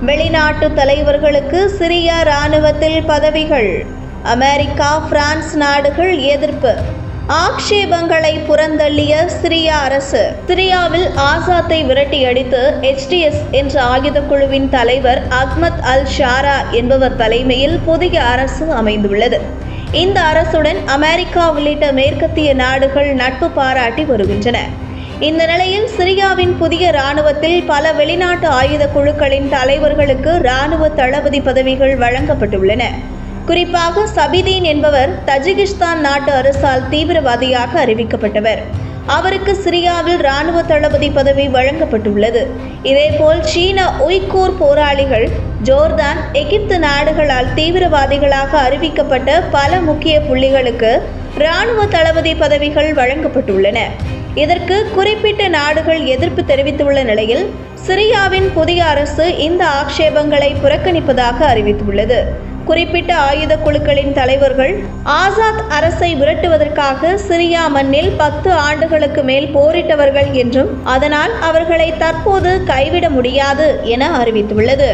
வெளிநாட்டு தலைவர்களுக்கு சிரியா இராணுவத்தில் பதவிகள். அமெரிக்கா, பிரான்ஸ் நாடுகள் எதிர்ப்பு. ஆக்ஷேபங்களை புறந்தள்ளிய சிரியா அரசு. சிரியாவில் ஆசாத்தை விரட்டியடித்து HTS என்ற ஆயுத குழுவின் தலைவர் அஹ்மத் அல் ஷாரா என்பவர் தலைமையில் புதிய அரசு அமைந்துள்ளது. இந்த அரசுடன் அமெரிக்கா உள்ளிட்ட மேற்கத்திய நாடுகள் நட்பு பாராட்டி வருகின்றன. இந்த நிலையில் சிரியாவின் புதிய இராணுவத்தில் பல வெளிநாட்டு ஆயுத குழுக்களின் தலைவர்களுக்கு இராணுவ தளபதி பதவிகள் வழங்கப்பட்டுள்ளன. குறிப்பாக சபிதீன் என்பவர் தஜிகிஸ்தான் நாட்டு அரசால் தீவிரவாதியாக அறிவிக்கப்பட்டவர். அவருக்கு சிரியாவில் இராணுவ தளபதி பதவி வழங்கப்பட்டுள்ளது. இதேபோல் சீன உய்கூர் போராளிகள், ஜோர்தான், எகிப்து நாடுகளால் தீவிரவாதிகளாக அறிவிக்கப்பட்ட பல முக்கிய புள்ளிகளுக்கு இராணுவ தளபதி பதவிகள் வழங்கப்பட்டுள்ளன. இதற்கு குறிப்பிட்ட நாடுகள் எதிர்ப்பு தெரிவித்துள்ள நிலையில் சிரியாவின் புதிய அரசு இந்த ஆக்ஷேபங்களை புறக்கணிப்பதாக அறிவித்துள்ளது. குறிப்பிட்ட ஆயுத குழுக்களின் தலைவர்கள் ஆசாத் அரசை விரட்டுவதற்காக சிரியா மண்ணில் 10 ஆண்டுகளுக்கு மேல் போரிட்டவர்கள் என்றும் அதனால் அவர்களை தற்போது கைவிட முடியாது என அறிவித்துள்ளது.